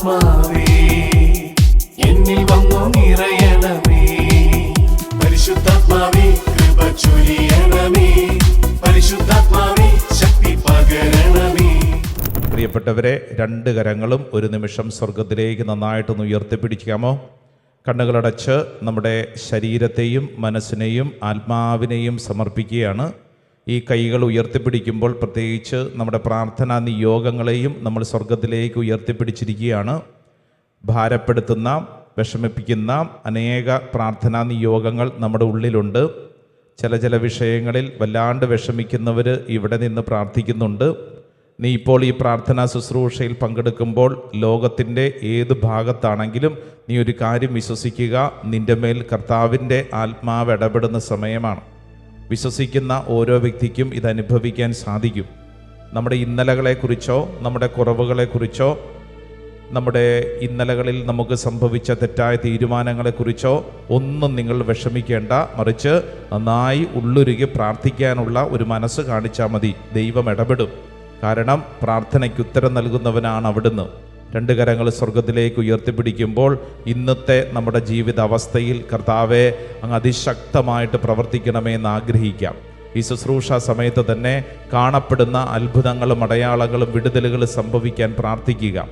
ആത്മാവേ എന്നിൽ വന്നു നിറയണമേ. പരിശുദ്ധാത്മാവേ കൃപ ചൊരിയണമേ. പരിശുദ്ധാത്മാവേ ശക്തി പകരണമേ. പ്രിയപ്പെട്ടവരെ, രണ്ട് കരങ്ങളും ഒരു നിമിഷം സ്വർഗത്തിലേക്ക് നന്നായിട്ടൊന്ന് ഉയർത്തിപ്പിടിക്കാമോ? കണ്ണുകളടച്ച് നമ്മുടെ ശരീരത്തെയും മനസ്സിനെയും ആത്മാവിനെയും സമർപ്പിക്കുകയാണ്. ഈ കൈകൾ ഉയർത്തിപ്പിടിക്കുമ്പോൾ പ്രത്യേകിച്ച് നമ്മുടെ പ്രാർത്ഥനാ നിയോഗങ്ങളെയും നമ്മൾ സ്വർഗത്തിലേക്ക് ഉയർത്തിപ്പിടിച്ചിരിക്കുകയാണ്. ഭാരപ്പെടുത്തുന്ന, വിഷമിപ്പിക്കുന്ന അനേക പ്രാർത്ഥനാ നിയോഗങ്ങൾ നമ്മുടെ ഉള്ളിലുണ്ട്. ചില വിഷയങ്ങളിൽ വല്ലാണ്ട് വിഷമിക്കുന്നവർ ഇവിടെ നിന്ന് പ്രാർത്ഥിക്കുന്നുണ്ട്. നീ ഇപ്പോൾ ഈ പ്രാർത്ഥനാ ശുശ്രൂഷയിൽ പങ്കെടുക്കുമ്പോൾ ലോകത്തിൻ്റെ ഏത് ഭാഗത്താണെങ്കിലും നീ ഒരു കാര്യം വിശ്വസിക്കുക, നിൻ്റെ മേൽ കർത്താവിൻ്റെ ആത്മാവ് ഇടപെടുന്ന സമയമാണ്. വിശ്വസിക്കുന്ന ഓരോ വ്യക്തിക്കും ഇതനുഭവിക്കാൻ സാധിക്കും. നമ്മുടെ ഇന്നലകളെക്കുറിച്ചോ നമ്മുടെ കുറവുകളെക്കുറിച്ചോ നമ്മുടെ ഇന്നലകളിൽ നമുക്ക് സംഭവിച്ച തെറ്റായ തീരുമാനങ്ങളെക്കുറിച്ചോ ഒന്നും നിങ്ങൾ വിഷമിക്കേണ്ട. മറിച്ച് നന്നായി ഉള്ളുരുകി പ്രാർത്ഥിക്കാനുള്ള ഒരു മനസ്സ് കാണിച്ചാൽ മതി. ദൈവം ഇടപെടും. കാരണം പ്രാർത്ഥനയ്ക്ക് ഉത്തരം നൽകുന്നവനാണ് അവിടുന്ന്. രണ്ട് കരങ്ങൾ സ്വർഗത്തിലേക്ക് ഉയർത്തിപ്പിടിക്കുമ്പോൾ ഇന്നത്തെ നമ്മുടെ ജീവിത അവസ്ഥയിൽ കർത്താവെ അങ്ങ് അതിശക്തമായിട്ട് പ്രവർത്തിക്കണമേ എന്ന് ആഗ്രഹിക്കാം. ഈ ശുശ്രൂഷ സമയത്ത് തന്നെ കാണപ്പെടുന്ന അത്ഭുതങ്ങളും അടയാളങ്ങളും വിടുതലുകളും സംഭവിക്കാൻ പ്രാർത്ഥിക്കുക.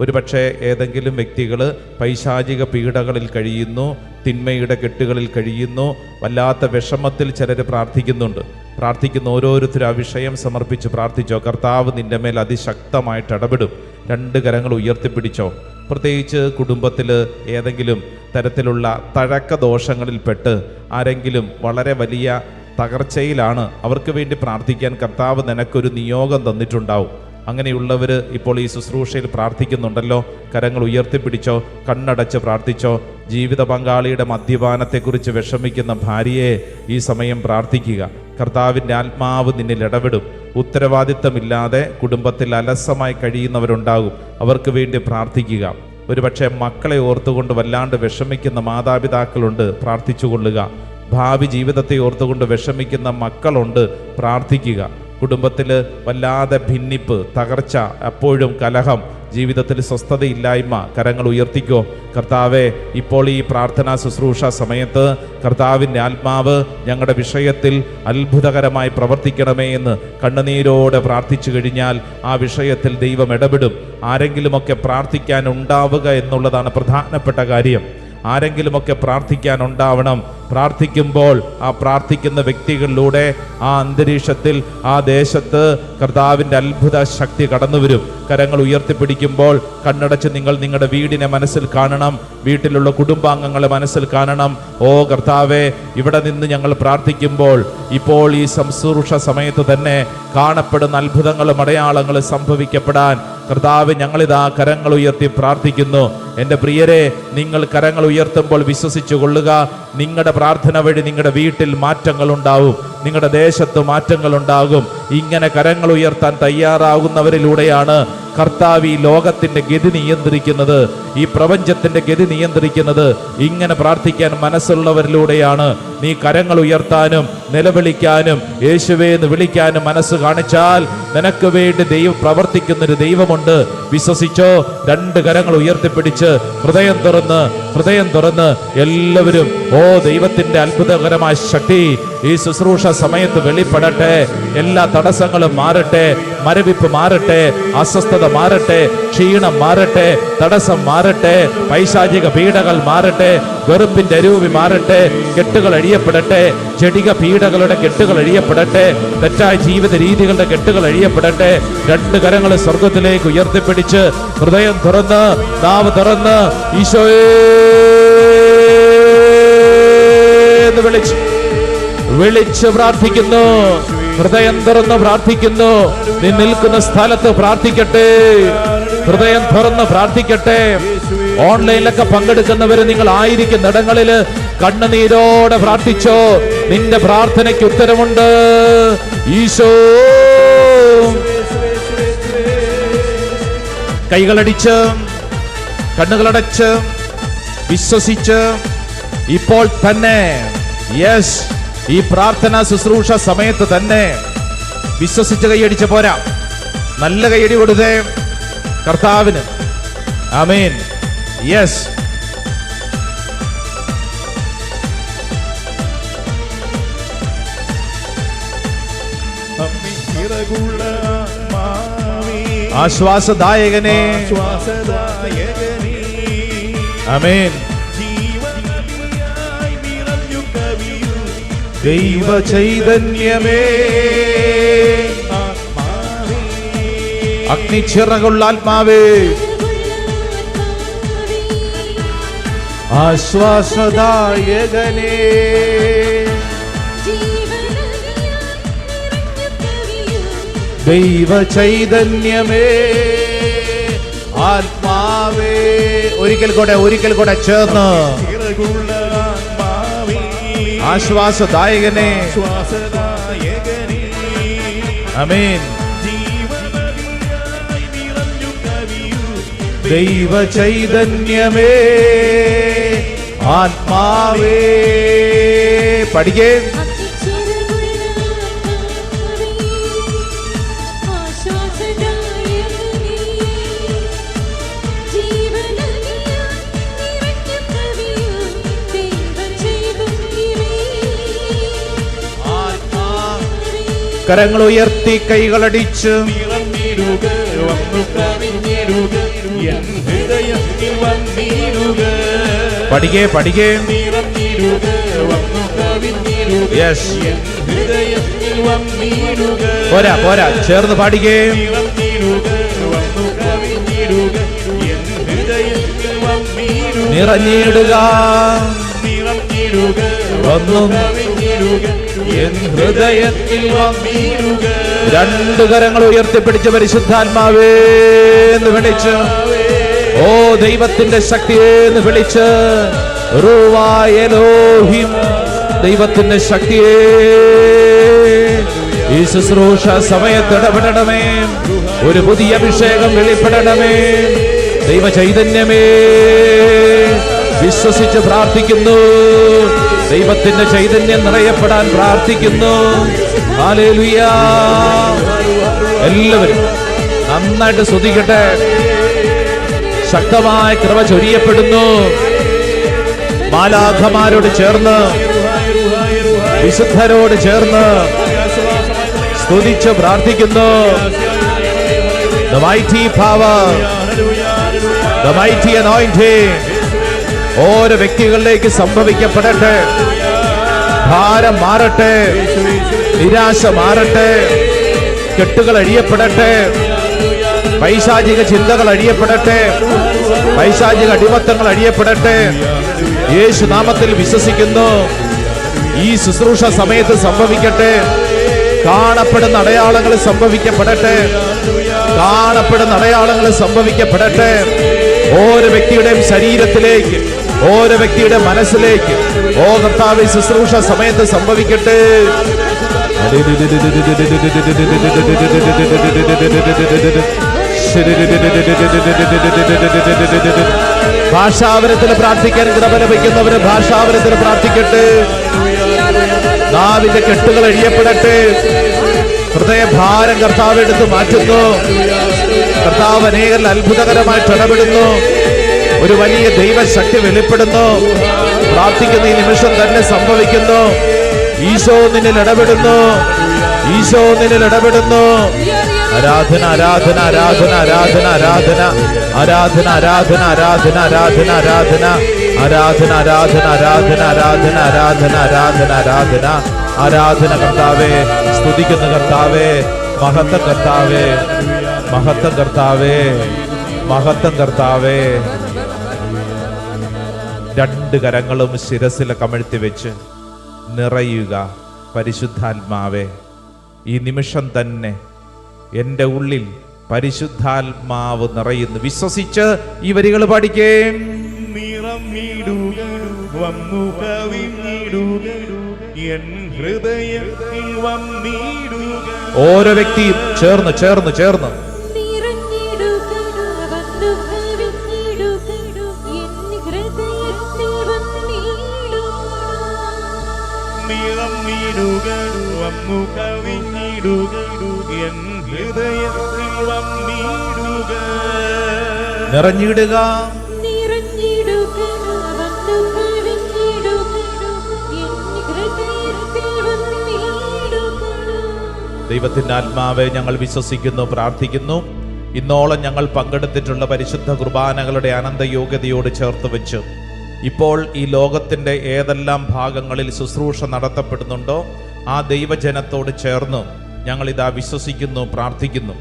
ഒരുപക്ഷെ ഏതെങ്കിലും വ്യക്തികൾ പൈശാചിക പീഡകളിൽ കഴിയുന്നു, തിന്മയുടെ കെട്ടുകളിൽ കഴിയുന്നു, വല്ലാത്ത വിഷമത്തിൽ ചിലർ പ്രാർത്ഥിക്കുന്നുണ്ട്. പ്രാർത്ഥിക്കുന്ന ഓരോരുത്തരും ആ വിഷയം സമർപ്പിച്ച് പ്രാർത്ഥിച്ചോ. കർത്താവ് നിൻ്റെ മേൽ അതിശക്തമായിട്ട് ഇടപെടും. രണ്ട് കരങ്ങൾ ഉയർത്തിപ്പിടിച്ചോ. പ്രത്യേകിച്ച് കുടുംബത്തിൽ ഏതെങ്കിലും തരത്തിലുള്ള തഴക്കദോഷങ്ങളിൽപ്പെട്ട് ആരെങ്കിലും വളരെ വലിയ തകർച്ചയിലാണ്, അവർക്ക് വേണ്ടി പ്രാർത്ഥിക്കാൻ കർത്താവ് നിനക്കൊരു നിയോഗം തന്നിട്ടുണ്ടാവും. അങ്ങനെയുള്ളവർ ഇപ്പോൾ ഈ ശുശ്രൂഷയിൽ പ്രാർത്ഥിക്കുന്നുണ്ടല്ലോ. കരങ്ങൾ ഉയർത്തിപ്പിടിച്ചോ, കണ്ണടച്ച് പ്രാർത്ഥിച്ചോ. ജീവിത പങ്കാളിയുടെ മദ്യപാനത്തെക്കുറിച്ച് വിഷമിക്കുന്ന ഭാര്യയെ ഈ സമയം പ്രാർത്ഥിക്കുക. കർത്താവിൻ്റെ ആത്മാവ് നിന്നിൽ ഇടപെടും. ഉത്തരവാദിത്തമില്ലാതെ കുടുംബത്തിൽ അലസമായി കഴിയുന്നവരുണ്ടാകും. അവർക്ക് വേണ്ടി പ്രാർത്ഥിക്കുക. ഒരുപക്ഷെ മക്കളെ ഓർത്തുകൊണ്ട് വല്ലാണ്ട് വിഷമിക്കുന്ന മാതാപിതാക്കളുണ്ട്, പ്രാർത്ഥിച്ചുകൊള്ളുക. ഭാവി ജീവിതത്തെ ഓർത്തുകൊണ്ട് വിഷമിക്കുന്ന മക്കളുണ്ട്, പ്രാർത്ഥിക്കുക. കുടുംബത്തിൽ വല്ലാതെ ഭിന്നിപ്പ്, തകർച്ച, എപ്പോഴും കലഹം, ജീവിതത്തിൽ സ്വസ്ഥതയില്ലായ്മ, കരങ്ങൾ ഉയർത്തിക്കോ. കർത്താവെ, ഇപ്പോൾ ഈ പ്രാർത്ഥനാ ശുശ്രൂഷ സമയത്ത് കർത്താവിൻ്റെ ആത്മാവ് ഞങ്ങളുടെ വിഷയത്തിൽ അത്ഭുതകരമായി പ്രവർത്തിക്കണമേ എന്ന് കണ്ണുനീരോടെ പ്രാർത്ഥിച്ചു കഴിഞ്ഞാൽ ആ വിഷയത്തിൽ ദൈവം ഇടപെടും. ആരെങ്കിലുമൊക്കെ പ്രാർത്ഥിക്കാൻ ഉണ്ടാവുക എന്നുള്ളതാണ് പ്രധാനപ്പെട്ട കാര്യം. ആരെങ്കിലുമൊക്കെ പ്രാർത്ഥിക്കാൻ ഉണ്ടാവണം. പ്രാർത്ഥിക്കുമ്പോൾ ആ പ്രാർത്ഥിക്കുന്ന വ്യക്തികളിലൂടെ ആ അന്തരീക്ഷത്തിൽ, ആ ദേശത്ത് കർത്താവിൻ്റെ അത്ഭുത ശക്തി കടന്നു വരും. കരങ്ങൾ ഉയർത്തിപ്പിടിക്കുമ്പോൾ കണ്ണടച്ച് നിങ്ങൾ നിങ്ങളുടെ വീടിനെ മനസ്സിൽ കാണണം. വീട്ടിലുള്ള കുടുംബാംഗങ്ങളെ മനസ്സിൽ കാണണം. ഓ കർത്താവെ, ഇവിടെ നിന്ന് ഞങ്ങൾ പ്രാർത്ഥിക്കുമ്പോൾ ഇപ്പോൾ ഈ ശുശ്രൂഷ സമയത്ത് തന്നെ കാണപ്പെടുന്ന അത്ഭുതങ്ങളും അടയാളങ്ങളും സംഭവിക്കപ്പെടാൻ കർത്താവ് ഞങ്ങളിതാ കരങ്ങൾ ഉയർത്തി പ്രാർത്ഥിക്കുന്നു. എൻ്റെ പ്രിയരെ, നിങ്ങൾ കരങ്ങൾ ഉയർത്തുമ്പോൾ വിശ്വസിച്ചു കൊള്ളുക. നിങ്ങളുടെ പ്രാർത്ഥന വഴി നിങ്ങളുടെ വീട്ടിൽ മാറ്റങ്ങൾ ഉണ്ടാവും, നിങ്ങളുടെ ദേശത്ത് മാറ്റങ്ങൾ ഉണ്ടാകും. ഇങ്ങനെ കരങ്ങൾ ഉയർത്താൻ തയ്യാറാകുന്നവരിലൂടെയാണ് കർത്താവ് ഈ ലോകത്തിന്റെ ഗതി നിയന്ത്രിക്കുന്നത്, ഈ പ്രപഞ്ചത്തിന്റെ ഗതി നിയന്ത്രിക്കുന്നത്. ഇങ്ങനെ പ്രാർത്ഥിക്കാൻ മനസ്സുള്ളവരിലൂടെയാണ്. നീ കരങ്ങൾ ഉയർത്താനും നിലവിളിക്കാനും യേശുവേ എന്ന് വിളിക്കാനും മനസ്സ് കാണിച്ചാൽ നിനക്ക് വേണ്ടി ദൈവം പ്രവർത്തിക്കുന്നൊരു ദൈവമുണ്ട്. വിശ്വസിച്ചോ. രണ്ട് കരങ്ങൾ ഉയർത്തിപ്പിടിച്ച് ഹൃദയം തുറന്ന് എല്ലാവരും ഓ ദൈവത്തിന്റെ അത്ഭുതകരമായ ശക്തി ഈ ശുശ്രൂഷ സമയത്ത് വെളിപ്പെടട്ടെ. എല്ലാ തടസ്സങ്ങളും മാറട്ടെ, മരവിപ്പ് മാറട്ടെ, അസ്വസ്ഥത മാറട്ടെ, ക്ഷീണം മാറട്ടെ, തടസ്സം മാറട്ടെ, പൈശാചിക പീഡകൾ മാറട്ടെ, വെറുപ്പിന്റെ അരൂപി മാറട്ടെ, കെട്ടുകൾ അഴിയപ്പെടട്ടെ, ജഡിക പീഡകളുടെ കെട്ടുകൾ അഴിയപ്പെടട്ടെ, തെറ്റായ ജീവിത രീതികളുടെ കെട്ടുകൾ അഴിയപ്പെടട്ടെ. രണ്ട് കരങ്ങൾ സ്വർഗത്തിലേക്ക് ഉയർത്തിപ്പിടിച്ച് ഹൃദയം തുറന്ന് നാവ് തുറന്ന് ഈശോയെ എന്ന് വിളിച്ച് പ്രാർത്ഥിക്കുന്നു. ഹൃദയം തുറന്ന് പ്രാർത്ഥിക്കുന്നു. നീ നിൽക്കുന്ന സ്ഥലത്ത് പ്രാർത്ഥിക്കട്ടെ. ഹൃദയം തുറന്ന് പ്രാർത്ഥിക്കട്ടെ. ഓൺലൈനിലൊക്കെ പങ്കെടുക്കുന്നവര് നിങ്ങൾ ആയിരിക്കുന്ന ഇടങ്ങളില് കണ്ണുനീരോടെ പ്രാർത്ഥിച്ചോ. നിന്റെ പ്രാർത്ഥനയ്ക്ക് ഉത്തരമുണ്ട്. ഈശോ കൈകളടിച്ച് കണ്ണുകളടച്ച് വിശ്വസിച്ച് ഇപ്പോൾ തന്നെ യെസ് ഈ പ്രാർത്ഥനാ ശുശ്രൂഷ സമയത്ത് തന്നെ വിശ്വസിച്ച് കൈയടിച്ച് പോരാ. നല്ല കൈയടി കൊടുത്തേ കർത്താവിന്. ആമേൻ. യെസ്. ആശ്വാസദായകനെ, ആമേൻ. ദൈവ ചൈതന്യമേ, അഗ്നിച്ചിറകുള്ള ആത്മാവേ, ആശ്വാസദായകനേ, ദൈവ ചൈതന്യമേ, ആത്മാവേ. ഒരിക്കൽ കൂടെ ചേർന്ന് ആശ്വാസദായകനെ, ആമേൻ. ദൈവ ചൈതന്യമേ, ആത്മാവേ. പഠിക്കേ. കരങ്ങൾ ഉയർത്തി കൈകളടിച്ച് പഠിക്കേ. യെസ്. പോരാ, ചേർന്ന് പാടിക്കേ. നിറഞ്ഞിടുക ഒന്നും എൻ ഹൃദയത്തിൽ വന്നിടുക. രണ്ട് കരങ്ങൾ ഉയർത്തിപ്പിടിച്ച് പരിശുദ്ധാത്മാവേ എന്ന് വിളിച്ച്, ഓ ദൈവത്തിന്റെ ശക്തിയെന്ന് വിളിച്ച്, റൂവായ എലോഹിം, ദൈവത്തിന്റെ ശക്തിയേ, ഈ ശുശ്രൂഷ സമയത്ത് ഇടപെടണമേ. ഒരു പുതിയ അഭിഷേകം വെളിപ്പെടണമേ. ദൈവ ചൈതന്യമേ, വിശ്വസിച്ച് പ്രാർത്ഥിക്കുന്നു. ദൈവത്തിന്റെ ചൈതന്യം നിറയപ്പെടാൻ പ്രാർത്ഥിക്കുന്നു. ഹല്ലേലൂയ. എല്ലാവരും നന്നായിട്ട് സ്തുതിക്കട്ടെ. ശക്തമായ കൃപ ചൊരിയപ്പെടുന്നു. മാലാഖമാരോട് ചേർന്ന്, വിശുദ്ധരോട് ചേർന്ന് സ്തുതിച്ച് പ്രാർത്ഥിക്കുന്നു. The mighty power, the mighty anointing ഓരോ വ്യക്തികളിലേക്ക് സംഭവിക്കപ്പെടട്ടെ. ഭാരം മാറട്ടെ, നിരാശ മാറട്ടെ, കെട്ടുകൾ അഴിയപ്പെടട്ടെ, പൈശാചിക ചിന്തകൾ അഴിയപ്പെടട്ടെ, പൈശാചിക അടിമത്തങ്ങൾ അഴിയപ്പെടട്ടെ. യേശു നാമത്തിൽ വിശ്വസിക്കുന്നു. ഈ ശുശ്രൂഷ സമയത്ത് സംഭവിക്കട്ടെ. കാണപ്പെടുന്ന അടയാളങ്ങൾ സംഭവിക്കപ്പെടട്ടെ. കാണപ്പെടുന്ന അടയാളങ്ങൾ സംഭവിക്കപ്പെടട്ടെ. ഓരോ വ്യക്തിയുടെയും ശരീരത്തിലേക്ക്, ഓരോ വ്യക്തിയുടെ മനസ്സിലേക്ക്, ഓ കർത്താവേ, ശുശ്രൂഷ സമയത്ത് സംഭവിക്കട്ടെ. ഭാഷാവരത്തിൽ പ്രാർത്ഥിക്കാൻ കൃപ ലഭിക്കുന്നവര് ഭാഷാവരത്തിൽ പ്രാർത്ഥിക്കട്ടെ. നാവിന്റെ കെട്ടുകൾ അഴിയപ്പെടട്ടെ. ഹൃദയഭാരം കർത്താവ് എടുത്ത് മാറ്റുന്നു. കർത്താവ് അനേകരിൽ അത്ഭുതകരമായിട്ട് ഇടപെടുന്നു. ഒരു വലിയ ദൈവശക്തി വെളിപ്പെടുന്നു. പ്രാർത്ഥിക്കുന്ന ഈ നിമിഷം തന്നെ സംഭവിക്കുന്നു. ഈശോ നിന്നിൽ ഇടപെടുന്നു. ഈശോ നിന്നിൽ ഇടപെടുന്നു. ആരാധന ആരാധന ആരാധന ആരാധന ആരാധന ആരാധന ആരാധന ആരാധന ആരാധന ആരാധന ആരാധന ആരാധന ആരാധന ആരാധന ആരാധന ആരാധന ആരാധന ആരാധന. കർത്താവേ, സ്തുതിക്കുന്ന കർത്താവേ, മഹത്വം കർത്താവേ, മഹത്വം കർത്താവേ, മഹത്വം കർത്താവേ. രണ്ട് കരങ്ങളും ശിരസിൽ കമഴ്ത്തി വെച്ച് നിറയുക. പരിശുദ്ധാത്മാവേ, ഈ നിമിഷം തന്നെ എൻ്റെ ഉള്ളിൽ പരിശുദ്ധാത്മാവ് നിറയുന്നു. വിശ്വസിച്ച് ഈ വരികൾ പാടിക്കേ. വന്നു കവിഞ്ഞിടുക, എൻ ഹൃദയത്തിൽ വന്നിടുക. ഓരോ വ്യക്തിയും ചേർന്ന് ചേർന്ന് ചേർന്ന് വന്നു കവിഞ്ഞിടുക, എൻ ഹൃദയത്തിൽ വന്നിടുക. നിറഞ്ഞിടുക. ദൈവത്തിൻ്റെ ആത്മാവെ ഞങ്ങൾ വിശ്വസിക്കുന്നു, പ്രാർത്ഥിക്കുന്നു. ഇന്നോളം ഞങ്ങൾ പങ്കെടുത്തിട്ടുള്ള പരിശുദ്ധ കുർബാനകളുടെ അനന്തയോഗ്യതയോട് ചേർത്ത് വെച്ച് ഇപ്പോൾ ഈ ലോകത്തിൻ്റെ ഏതെല്ലാം ഭാഗങ്ങളിൽ ശുശ്രൂഷ നടത്തപ്പെടുന്നുണ്ടോ ആ ദൈവജനത്തോട് ചേർന്ന് ഞങ്ങളിതാ വിശ്വസിക്കുന്നു, പ്രാർത്ഥിക്കുന്നു.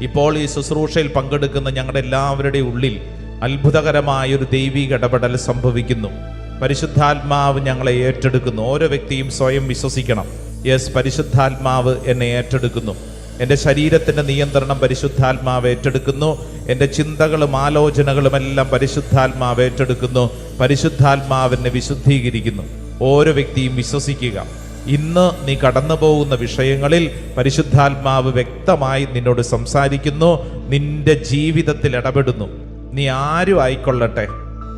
ഇപ്പോൾ ഈ ശുശ്രൂഷയിൽ പങ്കെടുക്കുന്ന ഞങ്ങളുടെ എല്ലാവരുടെയും ഉള്ളിൽ അത്ഭുതകരമായൊരു ദൈവിക ഇടപെടൽ സംഭവിക്കുന്നു. പരിശുദ്ധാത്മാവ് ഞങ്ങളെ ഏറ്റെടുക്കുന്നു. ഓരോ വ്യക്തിയും സ്വയം വിശ്വസിക്കണം. യെസ്, പരിശുദ്ധാത്മാവ് എന്നെ ഏറ്റെടുക്കുന്നു. എൻ്റെ ശരീരത്തിൻ്റെ നിയന്ത്രണം പരിശുദ്ധാത്മാവ് ഏറ്റെടുക്കുന്നു. എൻ്റെ ചിന്തകളും ആലോചനകളും എല്ലാം പരിശുദ്ധാത്മാവ് ഏറ്റെടുക്കുന്നു. പരിശുദ്ധാത്മാവിനെ വിശുദ്ധീകരിക്കുന്നു. ഓരോ വ്യക്തിയും വിശ്വസിക്കുക. ഇന്ന് നീ കടന്നു പോകുന്ന വിഷയങ്ങളിൽ പരിശുദ്ധാത്മാവ് വ്യക്തമായി നിന്നോട് സംസാരിക്കുന്നു, നിന്റെ ജീവിതത്തിൽ ഇടപെടുന്നു. നീ ആരും ആയിക്കൊള്ളട്ടെ,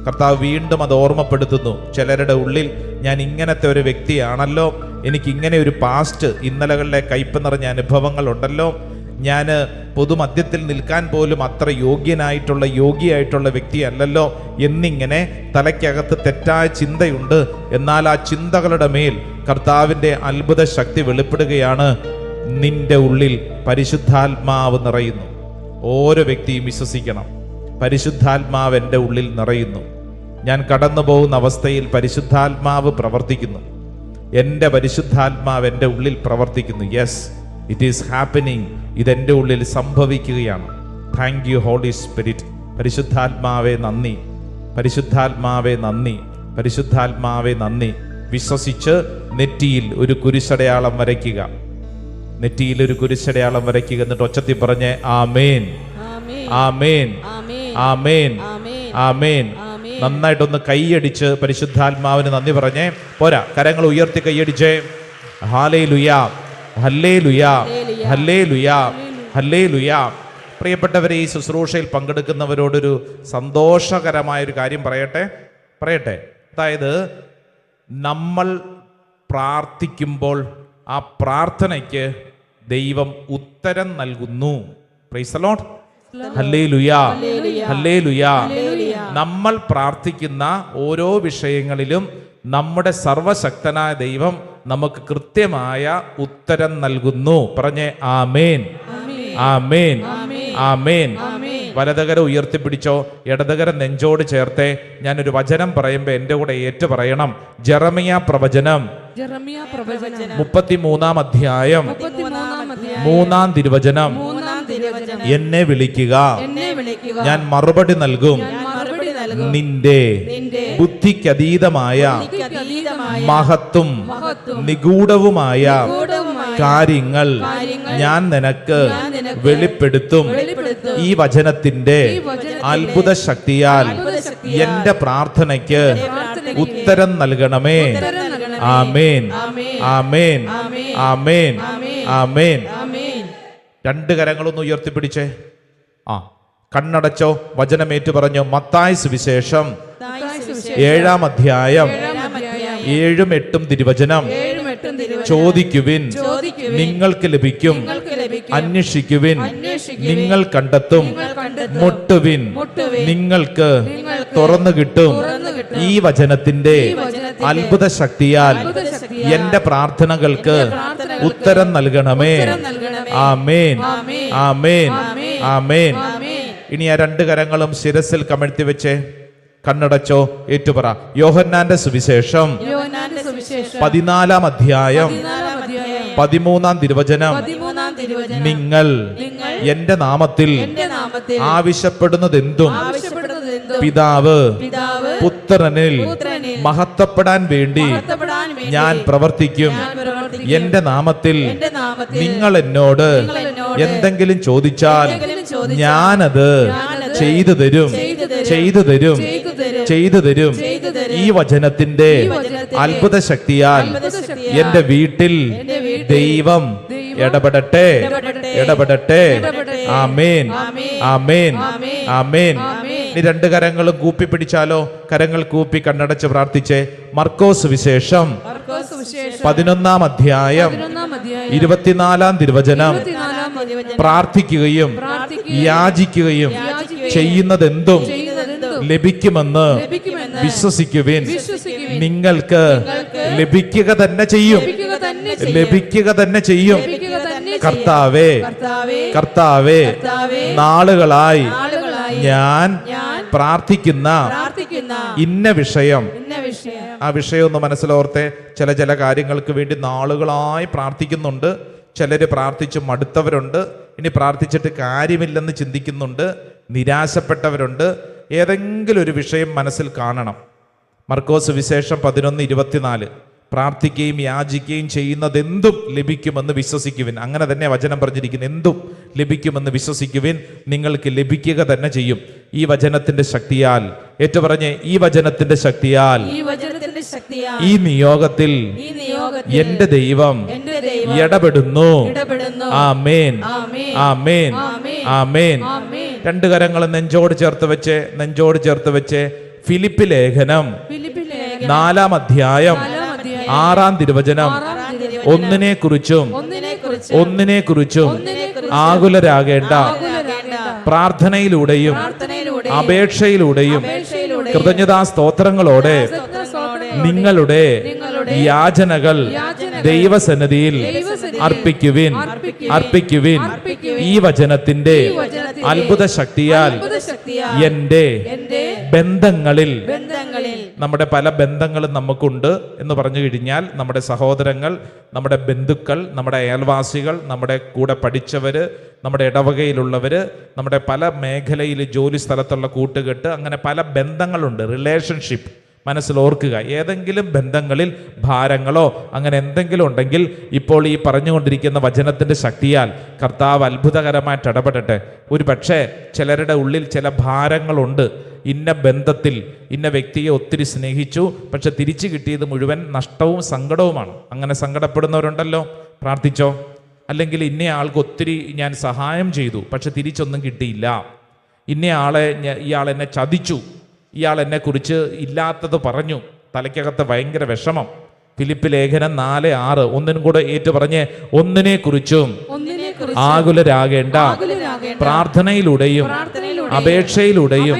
കർത്താവ് വീണ്ടും അത് ഓർമ്മപ്പെടുത്തുന്നു. ചിലരുടെ ഉള്ളിൽ ഞാൻ ഇങ്ങനത്തെ ഒരു വ്യക്തിയാണല്ലോ, എനിക്കിങ്ങനെ ഒരു പാസ്റ്റ്, ഇന്നലകളിലെ കയ്പ് നിറഞ്ഞ അനുഭവങ്ങൾ ഉണ്ടല്ലോ, ഞാൻ പൊതുമധ്യത്തിൽ നിൽക്കാൻ പോലും അത്ര യോഗ്യയായിട്ടുള്ള വ്യക്തിയല്ലല്ലോ എന്നിങ്ങനെ തലയ്ക്കകത്ത് തെറ്റായ ചിന്തയുണ്ട്. എന്നാൽ ആ ചിന്തകളുടെ മേൽ കർത്താവിൻ്റെ അത്ഭുത ശക്തി വെളിപ്പെടുകയാണ്. നിന്റെ ഉള്ളിൽ പരിശുദ്ധാത്മാവ് നിറയുന്നു. ഓരോ വ്യക്തിയും വിശ്വസിക്കണം, പരിശുദ്ധാത്മാവ് എൻ്റെ ഉള്ളിൽ നിറയുന്നു. ഞാൻ കടന്നു പോകുന്ന അവസ്ഥയിൽ പരിശുദ്ധാത്മാവ് പ്രവർത്തിക്കുന്നു. എൻ്റെ പരിശുദ്ധാത്മാവ് എൻ്റെ ഉള്ളിൽ പ്രവർത്തിക്കുന്നു. Yes, it is happening. ഇതെൻ്റെ ഉള്ളിൽ സംഭവിക്കുകയാണ്. Thank you Holy Spirit. പരിശുദ്ധാത്മാവേ നന്ദി, പരിശുദ്ധാത്മാവേ നന്ദി, പരിശുദ്ധാത്മാവേ നന്ദി. വിശ്വസിച്ച് നെറ്റിയിൽ ഒരു കുരിശടയാളം വരയ്ക്കുക. നെറ്റിയിൽ ഒരു കുരിശടയാളം വരയ്ക്കുക. എന്നിട്ട് ഒച്ചത്തിൽ പറഞ്ഞ് ആമേൻ, ആമേൻ, ആമേൻ, ആമേൻ. നന്നായിട്ടൊന്ന് കൈയടിച്ച് പരിശുദ്ധാത്മാവിന് നന്ദി പറഞ്ഞേ. പോരാ, കരങ്ങൾ ഉയർത്തി കൈയടിച്ചേ. ഹല്ലേലൂയാ, ഹല്ലേലൂയാ, ഹല്ലേലൂയാ, ഹല്ലേലൂയാ. പ്രിയപ്പെട്ടവരെ, ഈ ശുശ്രൂഷയിൽ പങ്കെടുക്കുന്നവരോടൊരു സന്തോഷകരമായൊരു കാര്യം പറയട്ടെ. അതായത്, നമ്മൾ പ്രാർത്ഥിക്കുമ്പോൾ ആ പ്രാർത്ഥനയ്ക്ക് ദൈവം ഉത്തരം നൽകുന്നു. Praise the Lord. Hallelujah, hallelujah. നമ്മൾ പ്രാർത്ഥിക്കുന്ന ഓരോ വിഷയങ്ങളിലും നമ്മുടെ സർവശക്തനായ ദൈവം നമുക്ക് കൃത്യമായ ഉത്തരം നൽകുന്നു. പറഞ്ഞേ ആമേൻ, ആമേൻ, ആമേൻ. വലതുകര ഉയർത്തിപ്പിടിച്ചോ, ഇടതുകര നെഞ്ചോട് ചേർത്തേ. ഞാനൊരു വചനം പറയുമ്പോൾ എൻ്റെ കൂടെ ഏറ്റു പറയണം. ജെറമിയ പ്രവചനം 33-ാം അധ്യായം 3-ാം തിരുവചനം. എന്നെ വിളിക്കുക, ഞാൻ മറുപടി നൽകും. നിന്റെ ബുദ്ധിക്കതീതമായ മഹത്തും നിഗൂഢവുമായ കാര്യങ്ങൾ ഞാൻ നിനക്ക് വെളിപ്പെടുത്തും. ഈ വചനത്തിന്റെ അത്ഭുത ശക്തിയാൽ എന്റെ പ്രാർത്ഥനയ്ക്ക് ഉത്തരം നൽകണമേ. ആമേൻ, ആമേൻ, ആമേൻ, ആമേൻ. രണ്ട് കരങ്ങളൊന്ന് ഉയർത്തിപ്പിടിച്ചേ. കണ്ണടച്ചോ, വചനമേറ്റു പറഞ്ഞു. മത്തായി സുവിശേഷം 7-ാം അധ്യായം 7-ഉം 8-ഉം തിരുവചനം. ചോദിക്കുവിൻ, നിങ്ങൾക്ക് ലഭിക്കും. അന്വേഷിക്കുവിൻ, നിങ്ങൾ കണ്ടെത്തും. മുട്ടുവിൻ, നിങ്ങൾക്ക് തുറന്നു കിട്ടും. ഈ വചനത്തിന്റെ അത്ഭുത ശക്തിയാൽ എന്റെ പ്രാർത്ഥനകൾക്ക് ഉത്തരം നൽകണമേ. ആമേൻ, ആമേൻ, ആമേൻ. ഇനി ആ രണ്ട് കരങ്ങളും ശിരസിൽ കമഴ്ത്തി വെച്ചേ. കണ്ണടച്ചോ, ഏറ്റുപറ. യോഹന്നാന്റെ സുവിശേഷം 14-ാം അധ്യായം 13-ാം തിരുവചനം. നിങ്ങൾ എന്റെ നാമത്തിൽ ആവശ്യപ്പെടുന്നതെന്തും പിതാവ് പുത്രനിൽ മഹത്വപ്പെടാൻ വേണ്ടി ഞാൻ പ്രവർത്തിക്കും. എന്റെ നാമത്തിൽ നിങ്ങൾ എന്നോട് എന്തെങ്കിലും ചോദിച്ചാൽ ഞാനത് ചെയ്തു തരും, ചെയ്തു തരും, ചെയ്തു തരും. ഈ വചനത്തിന്റെ അത്ഭുത ശക്തിയാൽ എന്റെ വീട്ടിൽ ദൈവം ഇടപെടട്ടെ, ഇടപെടട്ടെ. ആമേൻ, ആമേൻ, ആമേൻ. ഇനി രണ്ട് കരങ്ങളും കൂപ്പി പിടിച്ചാലോ? കരങ്ങൾ കൂപ്പി കണ്ണടച്ച് പ്രാർത്ഥിച്ചേ. മർക്കോസ് വിശേഷം 11-ാം അധ്യായം 24-ാം തിരുവചനം. പ്രാർത്ഥിക്കുകയും യാചിക്കുകയും ചെയ്യുന്നതെന്തും ലഭിക്കുമെന്ന് വിശ്വസിക്കുവിൻ. നിങ്ങൾക്ക് ലഭിക്കുക തന്നെ ചെയ്യും. ലഭിക്കുക തന്നെ ചെയ്യും. കർത്താവേ, കർത്താവേ, നാളുകളായി ഞാൻ പ്രാർത്ഥിക്കുന്ന ഇന്ന വിഷയം, ആ വിഷയം ഒന്ന് മനസ്സിലോർത്തെ. ചില കാര്യങ്ങൾക്ക് വേണ്ടി നാളുകളായി പ്രാർത്ഥിക്കുന്നുണ്ട്. ചിലര് പ്രാർത്ഥിച്ച് മടുത്തവരുണ്ട്. ഇനി പ്രാർത്ഥിച്ചിട്ട് കാര്യമില്ലെന്ന് ചിന്തിക്കുന്നുണ്ട്. നിരാശപ്പെട്ടവരുണ്ട്. ഏതെങ്കിലും ഒരു വിഷയം മനസ്സിൽ കാണണം. മർക്കോസ് വിശേഷം 11:24 പ്രാർത്ഥിക്കുകയും യാചിക്കുകയും ചെയ്യുന്നതെന്തും ലഭിക്കുമെന്ന് വിശ്വസിക്കുവിൻ. അങ്ങനെ തന്നെ വചനം പറഞ്ഞിരിക്കുന്നു. എന്തും ലഭിക്കുമെന്ന് വിശ്വസിക്കുവിൻ, നിങ്ങൾക്ക് ലഭിക്കുക തന്നെ ചെയ്യും. ഈ വചനത്തിന്റെ ശക്തിയാൽ, ഏറ്റുപറഞ്ഞ് ഈ വചനത്തിന്റെ ശക്തിയാൽ, ഈ നിയോഗത്തിൽ എന്റെ ദൈവം ഇടപെടുന്നു. ആമേൻ, ആമേൻ, ആമേൻ. രണ്ട് കരങ്ങൾ നെഞ്ചോട് ചേർത്ത് വെച്ച് ഫിലിപ്പി ലേഖനം 4-ാം അധ്യായം 6-ാം തിരുവചനം, ഒന്നിനെ കുറിച്ചും ആകുലരാകേണ്ട, പ്രാർത്ഥനയിലൂടെയും അപേക്ഷയിലൂടെയും കൃതജ്ഞതാ സ്തോത്രങ്ങളോടെ നിങ്ങളുടെ യാചനകൾ ദൈവസന്നിധിയിൽ അർപ്പിക്കുവിൻ. ഈ വചനത്തിന്റെ അത്ഭുത ശക്തിയാൽ എന്റെ ബന്ധങ്ങളിൽ, നമ്മുടെ പല ബന്ധങ്ങളും നമുക്കുണ്ട് എന്ന് പറഞ്ഞു കഴിഞ്ഞാൽ, നമ്മുടെ സഹോദരങ്ങൾ, നമ്മുടെ ബന്ധുക്കൾ, നമ്മുടെ അയൽവാസികൾ, നമ്മുടെ കൂടെ പഠിച്ചവര്, നമ്മുടെ ഇടവകയിലുള്ളവര്, നമ്മുടെ പല മേഖലയിൽ ജോലി സ്ഥലത്തുള്ള കൂട്ടുകെട്ട്, അങ്ങനെ പല ബന്ധങ്ങളുണ്ട്. റിലേഷൻഷിപ്പ് മനസ്സിലോർക്കുക. ഏതെങ്കിലും ബന്ധങ്ങളിൽ ഭാരങ്ങളോ അങ്ങനെ എന്തെങ്കിലും ഉണ്ടെങ്കിൽ ഇപ്പോൾ ഈ പറഞ്ഞുകൊണ്ടിരിക്കുന്ന വചനത്തിൻ്റെ ശക്തിയാൽ കർത്താവ് അത്ഭുതകരമായിട്ട് ഇടപെടട്ടെ. ഒരു പക്ഷേ ചിലരുടെ ഉള്ളിൽ ചില ഭാരങ്ങളുണ്ട്. ഇന്ന ബന്ധത്തിൽ ഇന്ന വ്യക്തിയെ ഒത്തിരി സ്നേഹിച്ചു, പക്ഷെ തിരിച്ചു കിട്ടിയത് മുഴുവൻ നഷ്ടവും സങ്കടവുമാണ്. അങ്ങനെ സങ്കടപ്പെടുന്നവരുണ്ടല്ലോ, പ്രാർത്ഥിച്ചോ. അല്ലെങ്കിൽ ഇന്നയാൾക്ക് ഒത്തിരി ഞാൻ സഹായം ചെയ്തു, പക്ഷെ തിരിച്ചൊന്നും കിട്ടിയില്ല. ഇയാൾ എന്നെ ചതിച്ചു, ഇയാൾ എന്നെക്കുറിച്ച് ഇല്ലാത്തത് പറഞ്ഞു, തലയ്ക്കകത്ത് ഭയങ്കര വിഷമം. ഫിലിപ്പി ലേഖനം 4:6 ഒന്നിനും കൂടെ ഏറ്റു പറഞ്ഞ്, ഒന്നിനെ കുറിച്ചും ആകുലരാകേണ്ട, പ്രാർത്ഥനയിലൂടെയും അപേക്ഷയിലൂടെയും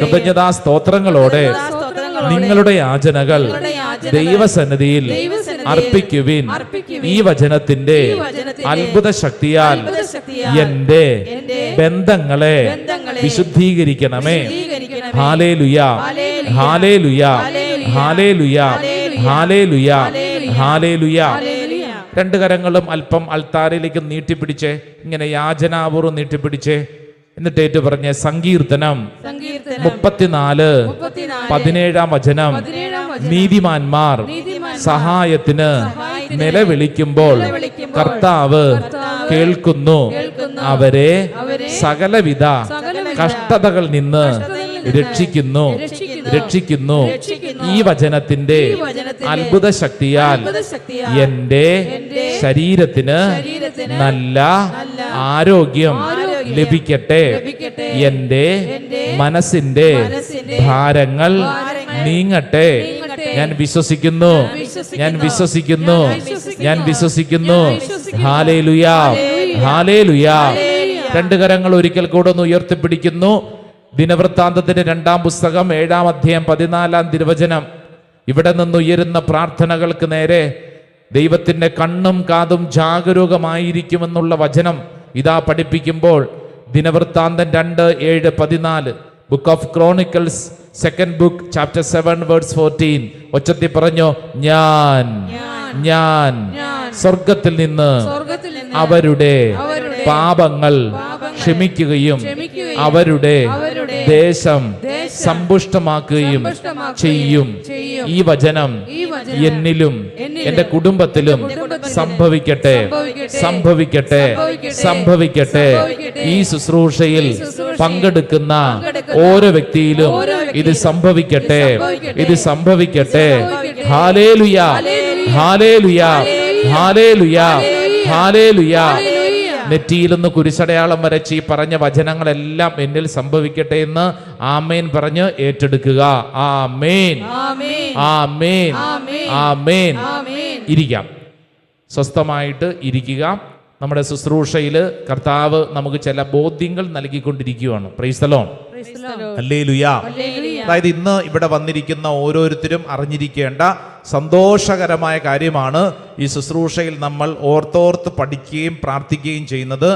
കൃതജ്ഞതാ സ്തോത്രങ്ങളോടെ നിങ്ങളുടെ യാചനകൾ ദൈവസന്നിധിയിൽ അർപ്പിക്കുവിൻ. ഈ വചനത്തിന്റെ അത്ഭുത ശക്തിയാൽ എന്റെ ബന്ധങ്ങളെ വിശുദ്ധീകരിക്കണമേ. Hallelujah, hallelujah, hallelujah, hallelujah, hallelujah. രണ്ട് കരങ്ങളും അല്പം അൾത്താരയിലേക്ക് നീട്ടിപ്പിടിച്ചേ, ഇങ്ങനെ യാചനാപൂർവ്വം നീട്ടിപ്പിടിച്ചേ. എന്നിട്ട് ഏറ്റു പറഞ്ഞ സങ്കീർത്തനം 34:17 വചനം, നീതിമാന്മാർ സഹായത്തിന് നിലവിളിക്കുമ്പോൾ കർത്താവ് കേൾക്കുന്നു, അവരെ സകലവിധ കഷ്ടതകളിൽ നിന്ന് രക്ഷിക്കുന്നു. ഈ വചനത്തിന്റെ അത്ഭുത ശക്തിയാൽ എന്റെ ശരീരത്തിന് നല്ല ആരോഗ്യം ലഭിക്കട്ടെ. എന്റെ മനസ്സിന്റെ ഭാരങ്ങൾ നീങ്ങട്ടെ. ഞാൻ വിശ്വസിക്കുന്നു. Hallelujah, hallelujah. രണ്ട് കരങ്ങൾ ഒരിക്കൽ കൂടെ ഒന്ന് ഉയർത്തിപ്പിടിക്കുന്നു. ദിനവൃത്താന്തത്തിന്റെ 2-ാം പുസ്തകം 7-ാം അധ്യായം 14-ാം തിരുവചനം. ഇവിടെ നിന്നുയരുന്ന പ്രാർത്ഥനകൾക്ക് നേരെ ദൈവത്തിന്റെ കണ്ണും കാതും ജാഗരൂകമായിരിക്കുമെന്നുള്ള വചനം ഇതാ പഠിപ്പിക്കുമ്പോൾ, ദിനവൃത്താന്തം 2:7-14, book of Chronicles 2nd book chapter 7 verse 14 ഒച്ചത്തി പറഞ്ഞു, ഞാൻ സ്വർഗത്തിൽ നിന്ന് അവരുടെ പാപങ്ങൾ ക്ഷമിക്കുകയും അവരുടെ ദേശം സമ്പുഷ്ടമാക്കുകയും ചെയ്യും. ഈ വചനം എന്നിലും എന്റെ കുടുംബത്തിലും സംഭവിക്കട്ടെ. ഈ ശുശ്രൂഷയിൽ പങ്കെടുക്കുന്ന ഓരോ വ്യക്തിയിലും ഇത് സംഭവിക്കട്ടെ. Hallelujah, hallelujah, hallelujah, hallelujah. നെറ്റിയിലൊന്ന് കുരിശടയാളം വരച്ച് ഈ പറഞ്ഞ വചനങ്ങളെല്ലാം എന്നിൽ സംഭവിക്കട്ടെ എന്ന് ആമേൻ പറഞ്ഞ് ഏറ്റെടുക്കുക. ആമേൻ, ആമേൻ, ആമേൻ. ഇരിക്കാം, സ്വസ്ഥമായിട്ട് ഇരിക്കുക. നമ്മുടെ ശുശ്രൂഷയിൽ കർത്താവ് നമുക്ക് ചില ബോധ്യങ്ങൾ നൽകിക്കൊണ്ടിരിക്കുകയാണ്. Praise the Lord. ഹല്ലേലൂയ. അതായത് ഇന്ന് ഇവിടെ വന്നിരിക്കുന്ന ഓരോരുത്തരും അറിഞ്ഞിരിക്കേണ്ട സന്തോഷകരമായ കാര്യമാണ് ഈ ശുശ്രൂഷയിൽ നമ്മൾ ഓർത്തോർത്ത് പഠിക്കുകയും പ്രാർത്ഥിക്കുകയും ചെയ്യുന്നത്.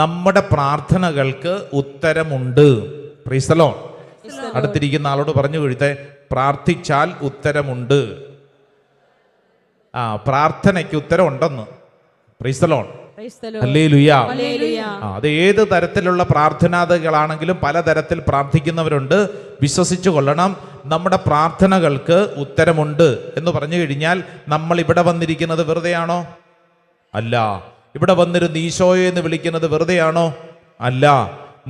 നമ്മുടെ പ്രാർത്ഥനകൾക്ക് ഉത്തരമുണ്ട്. Praise the Lord. അടുത്തിരിക്കുന്ന ആളോട് പറഞ്ഞു കൊടുത്തേ, പ്രാർത്ഥിച്ചാൽ ഉത്തരമുണ്ട്. പ്രാർത്ഥനയ്ക്ക് ഉത്തരമുണ്ടെന്ന്. Praise the Lord. ഹല്ലേലൂയ. അത് ഏത് തരത്തിലുള്ള പ്രാർത്ഥനാദികളാണെങ്കിലും പലതരത്തിൽ പ്രാർത്ഥിക്കുന്നവരുണ്ട്. വിശ്വസിച്ചു കൊള്ളണം, നമ്മുടെ പ്രാർത്ഥനകൾക്ക് ഉത്തരമുണ്ട് എന്ന് പറഞ്ഞു കഴിഞ്ഞാൽ നമ്മൾ ഇവിടെ വന്നിരിക്കുന്നത് വെറുതെയാണോ? അല്ല. ഇവിടെ വന്നിരുന്ന് ഈശോയെ എന്ന് വിളിക്കുന്നത് വെറുതെയാണോ? അല്ല.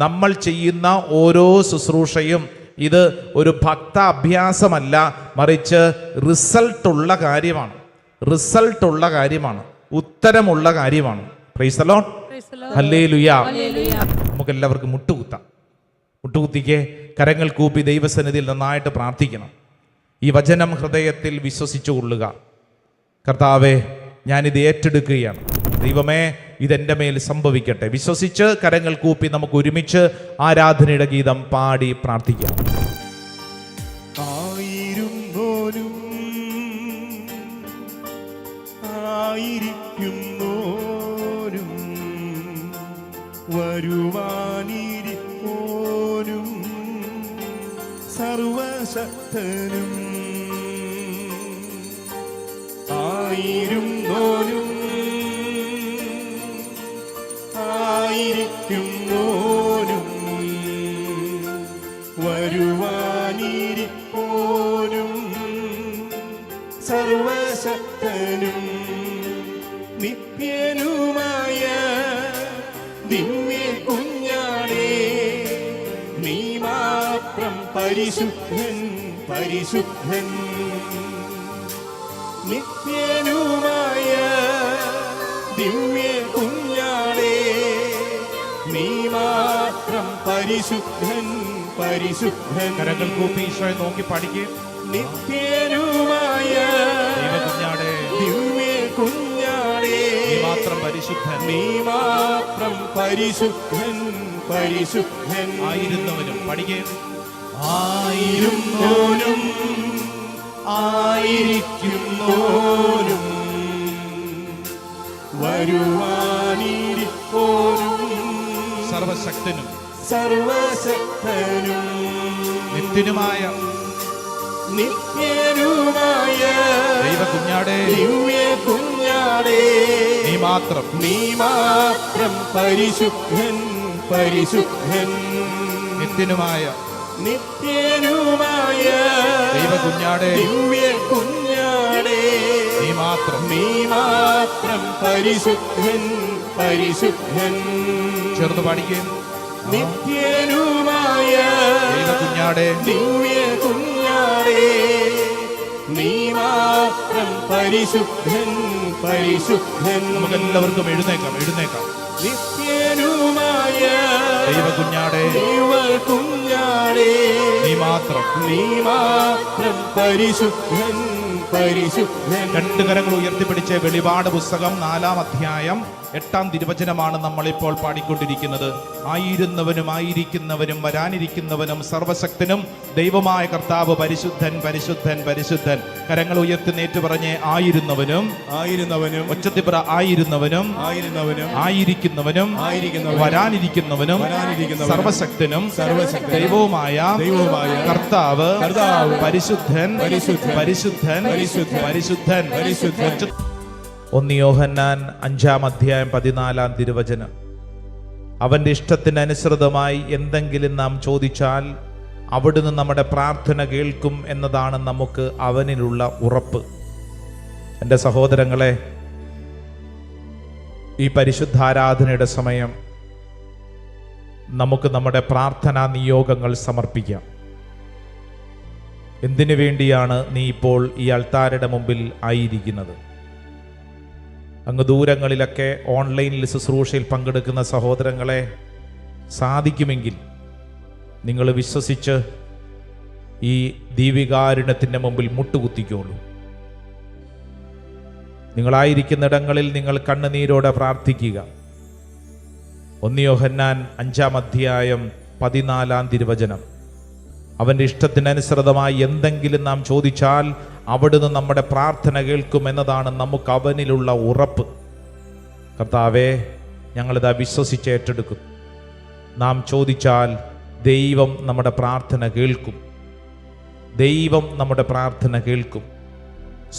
നമ്മൾ ചെയ്യുന്ന ഓരോ ശുശ്രൂഷയും ഇത് ഒരു ഭക്ത അഭ്യാസമല്ല, മറിച്ച് റിസൾട്ടുള്ള കാര്യമാണ്. റിസൾട്ടുള്ള കാര്യമാണ്, ഉത്തരമുള്ള കാര്യമാണ്. Price the Lord. ഹല്ലേലൂയ. നമുക്ക് എല്ലാവർക്കും മുട്ടുകുത്താം. മുട്ടുകുത്തിക്ക് കരങ്ങൾ കൂപ്പി ദൈവസന്നിധിയിൽ നന്നായിട്ട് പ്രാർത്ഥിക്കണം. ഈ വചനം ഹൃദയത്തിൽ വിശ്വസിച്ചു കൊള്ളുക. കർത്താവേ, ഞാനിത് ഏറ്റെടുക്കുകയാണ്. ദൈവമേ, ഇതെൻ്റെ മേൽ സംഭവിക്കട്ടെ. വിശ്വസിച്ച് കരങ്ങൾ കൂപ്പി നമുക്ക് ഒരുമിച്ച് ആരാധനയുടെ ഗീതം പാടി പ്രാർത്ഥിക്കാം. ആയിരുന്നോരും ആയിരിക്കുന്നോരും വരുവാനിരിപ്പോരും സർവശക്തനും ആയിരുന്നോരും ആയിരിക്കുന്നോരും വരുവാനിരിപ്പോരും സർവശക്തനും നിത്യനുമായ ദിവ്യ കുഞ്ഞാടേ, നീ മാത്രം പരിശുദ്ധൻ പരിശുദ്ധൻ. നിത്യനുമായ ദിവ്യ കുഞ്ഞാടേ, നീ മാത്രം പരിശുദ്ധൻ പരിശുദ്ധൻ. കരങ്ങൾ കൂപ്പി ഈശോയെ നോക്കി പാടിക്കേ. നിത്യനുമായ കുഞ്ഞാടേ, ദിവ്യ കുഞ്ഞാടേ, നീ മാത്രം പരിശുദ്ധൻ, നീ മാത്രം പരിശുദ്ധൻ പരിശുദ്ധൻ. ആയിരുന്നവനും പഠിക്കേ. ആയിരുന്നോനും ആയിരിക്കുന്നോരും വരുവാനിരിപ്പോരും സർവശക്തനും സർവശക്തനും നിത്യനുമായ നിത്യനുമായ ദൈവ കുഞ്ഞാടേ, ദിവ്യ കുഞ്ഞാടേ, നീ മാത്രം നീ മാത്രം പരിശുദ്ധൻ പരിശുദ്ധൻ. നിത്യനുമായ നിത്യനുമായ ദൈവ കുഞ്ഞാടേ, ദിവ്യ കുഞ്ഞാടേ, നീ മാത്രം നീ മാത്രം പരിശുദ്ധൻ പരിശുദ്ധൻ. ചേർന്ന് പാടിക്കേ. നിത്യനുമായ ദൈവ കുഞ്ഞാടേ, ദിവ്യ കുഞ്ഞാടേ, നീ മാത്രം പരിശുദ്ധൻ പരിശുദ്ധൻ. നമുക്ക് എല്ലാവർക്കും എഴുന്നേക്കാം. നിത്യനുമായ ദൈവ കുഞ്ഞാടേ, ദൈവ കുഞ്ഞാടേ, നീ മാത്രം പരിശുദ്ധൻ പരിശുദ്ധൻ. രണ്ട് കരങ്ങൾ ഉയർത്തിപ്പിടിച്ച് വെളിപാട് പുസ്തകം 4-ാം അധ്യായം 8-ാം തിരുവചനമാണ് നമ്മളിപ്പോൾ പാടിക്കൊണ്ടിരിക്കുന്നത്. ആയിരുന്നവനും ആയിരിക്കുന്നവനും വരാനിരിക്കുന്നവനും സർവശക്തനും ദൈവമായ കർത്താവ് പരിശുദ്ധൻ പരിശുദ്ധൻ പരിശുദ്ധൻ. കരങ്ങൾ ഉയർത്തി നേറ്റു പറഞ്ഞേ, ആയിരുന്നവനും ഒച്ചത്തിൽ പറ, ആയിരുന്നവനും ആയിരിക്കുന്നവനും വരാനിരിക്കുന്നവനും സർവശക്തനും ദൈവവുമായ കർത്താവ് പരിശുദ്ധൻ പരിശുദ്ധൻ പരിശുദ്ധൻ. 1 യോഹന്നാൻ 5-ാം അധ്യായം 14-ാം തിരുവചനം. അവന്റെ ഇഷ്ടത്തിനനുസൃതമായി എന്തെങ്കിലും നാം ചോദിച്ചാൽ അവിടുന്ന് നമ്മുടെ പ്രാർത്ഥന കേൾക്കും എന്നതാണ് നമുക്ക് അവനിലുള്ള ഉറപ്പ്. എൻ്റെ സഹോദരങ്ങളെ, ഈ പരിശുദ്ധാരാധനയുടെ സമയം നമുക്ക് നമ്മുടെ പ്രാർത്ഥനാ നിയോഗങ്ങൾ സമർപ്പിക്കാം. എന്തിനു വേണ്ടിയാണ് നീ ഇപ്പോൾ ഈ അൾത്താരയുടെ മുമ്പിൽ ആയിരിക്കുന്നത്? അങ്ങ് ദൂരങ്ങളിലൊക്കെ ഓൺലൈനിൽ ശുശ്രൂഷയിൽ പങ്കെടുക്കുന്ന സഹോദരങ്ങളെ, സാധിക്കുമെങ്കിൽ നിങ്ങൾ വിശ്വസിച്ച് ഈ ദീപികാരുണ്യത്തിൻ്റെ മുമ്പിൽ മുട്ടുകുത്തിക്കോളൂ. നിങ്ങളായിരിക്കുന്നിടങ്ങളിൽ നിങ്ങൾ കണ്ണുനീരോടെ പ്രാർത്ഥിക്കുക. 1 യോഹന്നാൻ 5-ാം അധ്യായം 14-ാം തിരുവചനം. അവൻ്റെ ഇഷ്ടത്തിനനുസൃതമായി എന്തെങ്കിലും നാം ചോദിച്ചാൽ അവിടുന്ന് നമ്മുടെ പ്രാർത്ഥന കേൾക്കുമെന്നതാണ് നമുക്ക് അവനിലുള്ള ഉറപ്പ്. കർത്താവേ, ഞങ്ങളിതാ വിശ്വസിച്ച് ഏറ്റെടുക്കും. നാം ചോദിച്ചാൽ ദൈവം നമ്മുടെ പ്രാർത്ഥന കേൾക്കും. ദൈവം നമ്മുടെ പ്രാർത്ഥന കേൾക്കും.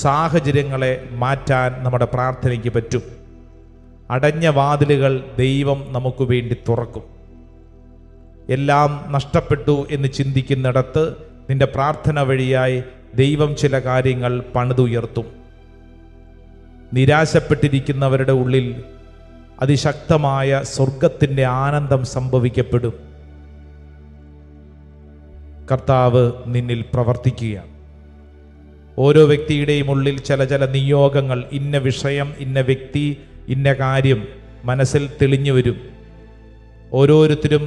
സാഹചര്യങ്ങളെ മാറ്റാൻ നമ്മുടെ പ്രാർത്ഥനയ്ക്ക് പറ്റും. അടഞ്ഞ വാതിലുകൾ ദൈവം നമുക്ക് വേണ്ടി തുറക്കും. എല്ലാം നഷ്ടപ്പെട്ടു എന്ന് ചിന്തിക്കുന്നിടത്ത് നിന്റെ പ്രാർത്ഥന വഴിയായി ദൈവം ചില കാര്യങ്ങൾ പണിതുയർത്തും. നിരാശപ്പെട്ടിരിക്കുന്നവരുടെ ഉള്ളിൽ അതിശക്തമായ സ്വർഗത്തിൻ്റെ ആനന്ദം സംഭവിക്കപ്പെടും. കർത്താവ് നിന്നിൽ പ്രവർത്തിക്കുകയാണ്. ഓരോ വ്യക്തിയുടെയും ഉള്ളിൽ ചില നിയോഗങ്ങൾ, ഇന്ന വിഷയം, ഇന്ന വ്യക്തി, ഇന്ന കാര്യം മനസ്സിൽ തെളിഞ്ഞു വരും. ഓരോരുത്തരും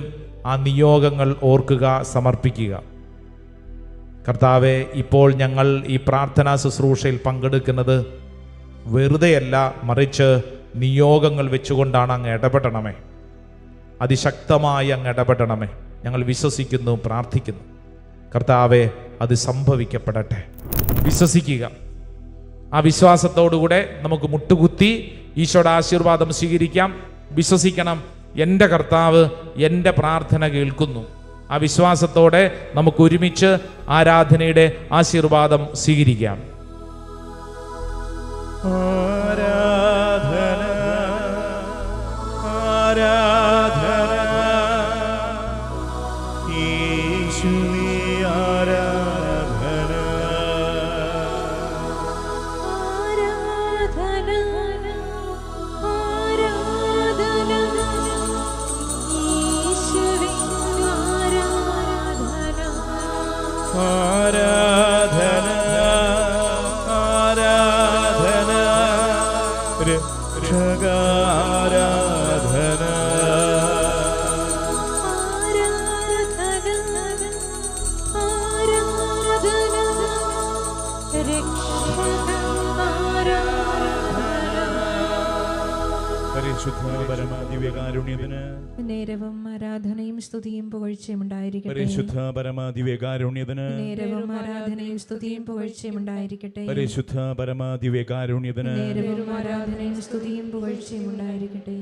ആ നിയോഗങ്ങൾ ഓർക്കുക, സമർപ്പിക്കുക. കർത്താവെ, ഇപ്പോൾ ഞങ്ങൾ ഈ പ്രാർത്ഥനാ ശുശ്രൂഷയിൽ പങ്കെടുക്കുന്നത് വെറുതെയല്ല, മറിച്ച് നിയോഗങ്ങൾ വെച്ചുകൊണ്ടാണ്. അങ്ങ് ഇടപെടണമേ, അതിശക്തമായി അങ്ങ് ഇടപെടണമേ. ഞങ്ങൾ വിശ്വസിക്കുന്നു, പ്രാർത്ഥിക്കുന്നു. കർത്താവെ, അത് സംഭവിക്കപ്പെടട്ടെ. വിശ്വസിക്കുക. ആ വിശ്വാസത്തോടുകൂടെ നമുക്ക് മുട്ടുകുത്തി ഈശോയുടെ ആശീർവാദം സ്വീകരിക്കാം. വിശ്വസിക്കണം, എൻ്റെ കർത്താവ് എൻ്റെ പ്രാർത്ഥന കേൾക്കുന്നു. ആ വിശ്വാസത്തോടെ നമുക്ക് ഒരുമിച്ച് ആരാധനയുടെ ആശീർവാദം സ്വീകരിക്കാം. ആരാധന ആരാധന യേശുവേ ആരാധന ആരാധന ആരാധന യേശുവേ ആരാധന ആരാധന ആരാധന രക്ഷക ആരാധന പരിശുദ്ധ പരമാദിവ്യകാരുണ്യത്തിന് നേരവും ആരാധനയും സ്തുതിയും പുകഴ്ചയും ഉണ്ടായിരിക്കട്ടെ. പരിശുദ്ധ പരമാദിവ്യകാരുണ്യത്തിന് നേരവും ആരാധനയും സ്തുതിയും പുകഴ്ചയും ഉണ്ടായിരിക്കട്ടെ. പരിശുദ്ധ പരമാദിവ്യകാരുണ്യത്തിന് നേരവും ആരാധനയും സ്തുതിയും പുകഴ്ചയും ഉണ്ടായിരിക്കട്ടെ.